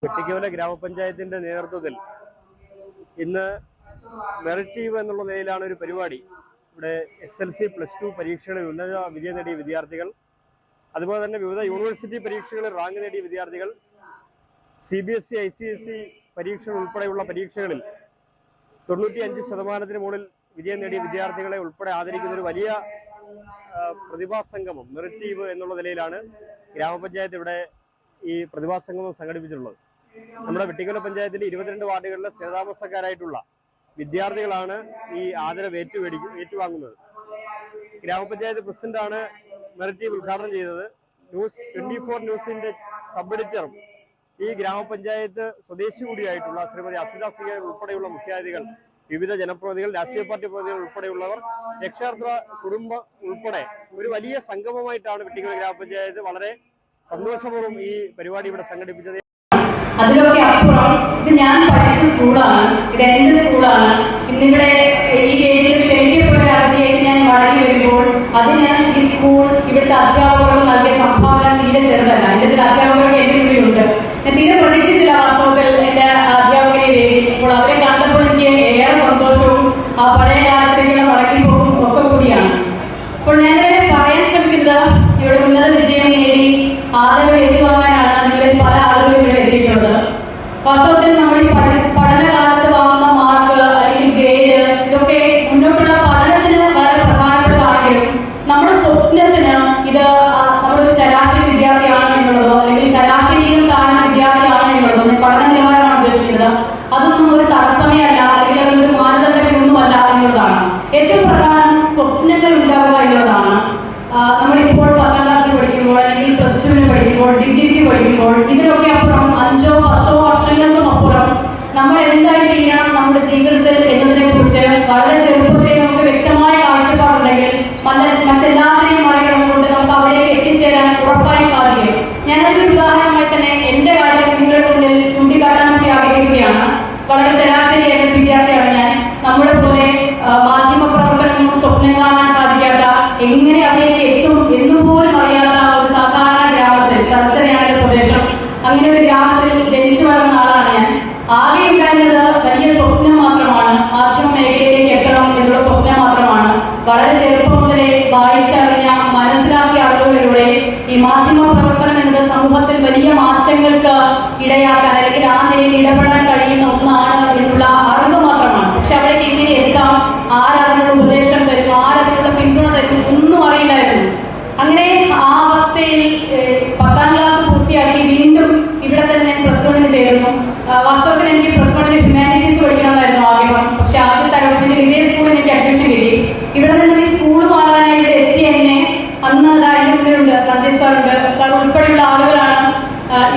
വെട്ടിക്കോല ഗ്രാമപഞ്ചായത്തിന്റെ നേതൃത്വത്തിൽ ഇന്ന് മെറിറ്റീവ് എന്നുള്ള നിലയിലാണ് ഒരു പരിപാടി. ഇവിടെ SLC +2 പരീക്ഷകളിൽ ഉന്നത വിജയം നേടിയ വിദ്യാർത്ഥികൾ, അതുപോലെ തന്നെ വിവിധ യൂണിവേഴ്സിറ്റി പരീക്ഷകളിൽ റാങ്ക് നേടിയ വിദ്യാർത്ഥികൾ, CBSE ICSE പരീക്ഷകൾ ഉൾപ്പെടെയുള്ള പരീക്ഷകളിൽ 95% മുകളിൽ വിജയം നേടിയ വിദ്യാർത്ഥികളെ ഉൾപ്പെടെ ആദരിക്കുന്ന ഒരു വലിയ പ്രതിഭാസംഗമം മെറിറ്റീവ് എന്നുള്ള നിലയിലാണ് ഗ്രാമപഞ്ചായത്ത് ഇവിടെ ഈ പ്രതിഭാസംഗമം സംഘടിപ്പിച്ചിട്ടുള്ളത്. നമ്മുടെ വെട്ടിക്കോല പഞ്ചായത്തിന്റെ 22 വാർഡുകളിലെ സ്ഥിരതാമസക്കാരായിട്ടുള്ള വിദ്യാർത്ഥികളാണ് ഈ ആദരവ് ഏറ്റുവാങ്ങുന്നത്. ഗ്രാമപഞ്ചായത്ത് പ്രസിഡന്റാണ് മെറിറ്റീവ് ഉദ്ഘാടനം ചെയ്തത്. 24 ന്യൂസിന്റെ സബ് എഡിറ്ററും ഈ ഗ്രാമപഞ്ചായത്ത് സ്വദേശി കൂടിയായിട്ടുള്ള ശ്രീമതി അസിത സിയ ഉൾപ്പെടെയുള്ള മുഖ്യാതിഥികൾ, വിവിധ ജനപ്രതിനിധികൾ, രാഷ്ട്രീയ പാർട്ടി പ്രതിനിധികൾ ഉൾപ്പെടെയുള്ളവർ, രക്ഷാകർതൃ കുടുംബം ഉൾപ്പെടെ ഒരു വലിയ സംഗമമായിട്ടാണ് വെട്ടിക്കോല ഗ്രാമപഞ്ചായത്ത് വളരെ സന്തോഷപൂർവ്വം ഈ പരിപാടി ഇവിടെ സംഘടിപ്പിച്ചത്. അതിലൊക്കെ അപ്പുറം ഇത് ഞാൻ പഠിച്ച സ്കൂളാണ്, ഇത് എന്റെ സ്കൂളാണ്. ഇന്നിവിടെ ഈ വേദിയിൽ ക്ഷണിക്കപ്പെട്ട അതിഥിയായിട്ട് ഞാൻ മടങ്ങി വരുമ്പോൾ അതിന് ഈ സ്കൂൾ, ഇവിടുത്തെ അധ്യാപകർക്ക് നൽകിയ സംഭാവന തീരെ ചെറുതല്ല. എന്റെ ചില അധ്യാപകരൊക്കെ എന്റെ മുന്നിലുണ്ട്. ഞാൻ തീരെ പ്രതീക്ഷിച്ചില്ല വാസ്തവത്തിൽ എന്റെ അധ്യാപകരെ വേദിയിൽ. അപ്പോൾ അവരെ കണ്ടപ്പോൾ എനിക്ക് ഏറെ സന്തോഷവും ആ പഴയ കാലത്തിലേക്കുള്ള മടങ്ങിപ്പോക്കും ഒക്കെ കൂടിയാണ്. അപ്പോൾ ഞാൻ പറയാൻ ശ്രമിക്കുന്നത്, ഇവിടെ ഉന്നത വിജയം നേടി ആദരവ് ഏറ്റുവാങ്ങാനാണ് നിങ്ങളിൽ പല ആളുകളും ഇവിടെ എത്തിയിട്ടുള്ളത്. വാസ്തവത്തിൽ നമ്മൾ ഈ പഠനകാലത്ത് വാങ്ങുന്ന മാർക്ക് അല്ലെങ്കിൽ ഗ്രേഡ് ഇതൊക്കെ മുന്നോട്ടുള്ള പഠനത്തിന് വളരെ പ്രധാനപ്പെട്ടതാണെങ്കിലും നമ്മുടെ സ്വപ്നത്തിന് ഇത് നമ്മളൊരു ശരാശരി വിദ്യാർത്ഥിയാണ് എന്നുള്ളതോ അല്ലെങ്കിൽ ശരാശരിയിലും താഴ്ന്ന വിദ്യാർത്ഥിയാണ് എന്നുള്ളതോ, ഞാൻ പഠന നിലവാരമാണ് ഉദ്ദേശിക്കുന്നത്, അതൊന്നും ഒരു തടസ്സമേ അല്ല, അല്ലെങ്കിൽ അതൊരു മാനദണ്ഡമേ ഒന്നുമല്ല എന്നുള്ളതാണ്. ഏറ്റവും പ്രധാനം സ്വപ്നങ്ങൾ ഉണ്ടാവുക എന്നുള്ളതാണ്. നമ്മളിപ്പോൾ 10ാം ക്ലാസ്സിൽ പഠിക്കുമ്പോൾ അല്ലെങ്കിൽ +2 പഠിക്കുമ്പോൾ, ഡിഗ്രിക്ക് പഠിക്കുമ്പോൾ, ഇതിനൊക്കെ അപ്പുറം 5 ഓ 10 ഓ വർഷങ്ങൾക്കും അപ്പുറം നമ്മൾ എന്തായി തീരണം നമ്മുടെ ജീവിതത്തിൽ എന്നതിനെ കുറിച്ച് വളരെ ചെറുപ്പത്തിലേ നമുക്ക് വ്യക്തമായ കാഴ്ചപ്പാടുണ്ടെങ്കിൽ മറ്റെല്ലാത്തിനെയും മറികടന്നുകൊണ്ട് നമുക്ക് അവിടേക്ക് എത്തിച്ചേരാൻ ഉറപ്പായും സാധിക്കും. ഞാനതിനൊരു ഉദാഹരണമായി തന്നെ എന്റെ കാര്യം നിങ്ങളുടെ മുന്നിൽ ചൂണ്ടിക്കാട്ടാൻ കൂടി ആഗ്രഹിക്കുകയാണ്. വളരെ ശരാശരിയായ വിദ്യാർത്ഥിയാണ് ഞാൻ. നമ്മുടെ പോലെ മാധ്യമ പ്രവർത്തനമൊന്നും സ്വപ്നം കാണാൻ സാധിക്കാത്ത, എങ്ങനെ അവിടേക്ക് എത്തും എന്നുപോലും അറിയാത്ത ഒരു സാധാരണ ഗ്രാമത്തിൽ, തലച്ചെറിയാണ് എന്റെ സ്വദേശം, അങ്ങനെ ഒരു ഗ്രാമത്തിൽ ജനിച്ചു വളർന്ന ആളാണ് ഞാൻ. ആകെ ഉണ്ടായിരുന്നത് വലിയ സ്വപ്നം മാത്രമാണ്, മാധ്യമ മേഖലയിലേക്ക് എത്തണം എന്നുള്ള സ്വപ്നം മാത്രമാണ്. വളരെ ചെറുപ്പം മുതലേ വായിച്ചറിഞ്ഞ, മനസ്സിലാക്കിയ അറിവുകളിലൂടെ ഈ മാധ്യമ പ്രവർത്തനം എന്നത് സമൂഹത്തിൽ വലിയ മാറ്റങ്ങൾക്ക് ഇടയാക്കാൻ അല്ലെങ്കിൽ ആ നിലയിൽ ഇടപെടാൻ കഴിയുന്ന ഒന്നാണ് എന്നുള്ള അറിവ് മാത്രമാണ്. പക്ഷെ അവിടേക്ക് എങ്ങനെ എത്താം, ആരതിനുള്ള ഉപദേശം തരും, ആരതിനുള്ള പിന്തുണ തരും, ഒന്നും അറിയില്ലായിരുന്നു. അങ്ങനെ ആ അവസ്ഥയിൽ 10ാം ക്ലാസ് പൂർത്തിയാക്കി വീണ്ടും ഇവിടെ തന്നെ ഞാൻ +1 ചേരുന്നു. വാസ്തവത്തിൽ എനിക്ക് +1 ഹ്യൂമാനിറ്റീസ് പഠിക്കണമെന്നായിരുന്നു ആഗ്രഹം. പക്ഷെ ആദ്യത്തെ അലോട്ട്മെന്റിൽ ഇതേ സ്കൂളിൽ എനിക്ക് അഡ്മിഷൻ കിട്ടി. ഇവിടെ നിന്നും ഈ സ്കൂൾ മാറാനായി ഇവിടെ എത്തി എന്നെ അന്ന് അതിന്റെ മുന്നിലുണ്ട് സഞ്ജയ് സാറുണ്ട്, സാർ ഉൾപ്പെടെയുള്ള ആളുകളാണ്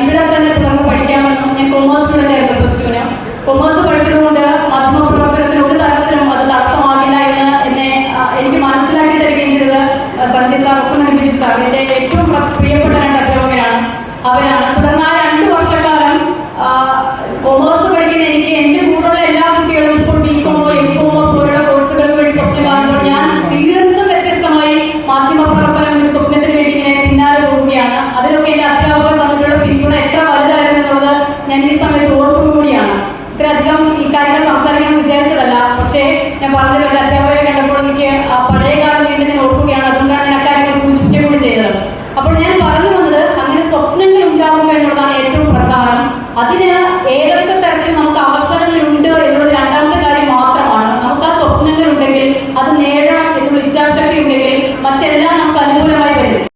ഇവിടെ തന്നെ തുടർന്ന് പഠിക്കാമെന്നും. ഞാൻ കൊമേഴ്സ് സ്റ്റുഡന്റ് ആയിരുന്നു +2. കൊമേഴ്സ് പഠിച്ചതുകൊണ്ട് മാധ്യമപ്രവർത്തനത്തിന് ഒരു തരത്തിലും അത് തടസ്സമാകില്ല എന്ന് എനിക്ക് മനസ്സിലാക്കി തരികയും ചെയ്തത് സഞ്ജയ് സാർ, ഒപ്പം തന്നെ ബിജു സാർ, എന്റെ ഏറ്റവും പ്രിയപ്പെട്ട 2 അധ്യാപകരാണ്. അവരാണ്. തുടർന്ന് ആ 2 വർഷക്കാലം കൊമേഴ്സ് പഠിക്കുന്ന എനിക്ക് എന്റെ കൂടെയുള്ള എല്ലാ കുട്ടികളും ഇപ്പോൾ BCom MCom പോലുള്ള കോഴ്സുകൾക്ക് വേണ്ടി സ്വപ്നം കാണുമ്പോൾ ഞാൻ തീർത്തും വ്യത്യസ്തമായി മാധ്യമപ്രവർത്തനം എന്നൊരു സ്വപ്നത്തിന് വേണ്ടി ഇങ്ങനെ പിന്നാലെ പോവുകയാണ്. അതിലൊക്കെ എന്റെ അധ്യാപകർ തന്നിട്ടുള്ള പിന്തുണ എത്ര വലുതായിരുന്നു എന്നുള്ളത് ഞാൻ ഈ സമയത്ത് ഓർക്കുക കൂടിയാണ്. ഇത്രയധികം ഈ കാര്യങ്ങൾ സംസാരിക്കണമെന്ന് വിചാരിച്ചതല്ല, പക്ഷേ ഞാൻ പറഞ്ഞല്ലോ, എന്റെ അധ്യാപകരെ കണ്ടപ്പോൾ എനിക്ക് ആ പഴയ കാലം വീണ്ടും ഞാൻ ഓർക്കുകയാണ്. അതുകൊണ്ടാണ് ഞാൻ അക്കാര്യങ്ങൾ സൂചിപ്പിക്കുക കൂടി ചെയ്തത്. അപ്പോൾ ഞാൻ പറഞ്ഞു വന്നത്, അങ്ങനെ സ്വപ്നങ്ങൾ ഉണ്ടാവുക എന്നുള്ളതാണ് ഏറ്റവും പ്രധാനം. അതിന് ഏതൊക്കെ തരത്തിൽ നമുക്ക് അവസരങ്ങളുണ്ട് എന്നുള്ളത് 2ാമത്തെ കാര്യം മാത്രമാണ്. നമുക്ക് ആ സ്വപ്നങ്ങൾ ഉണ്ടെങ്കിൽ, അത് നേടണം എന്നുള്ള ഇച്ഛാശക്തി ഉണ്ടെങ്കിൽ മറ്റെല്ലാം നമുക്ക് അനുകൂലമായി വരും.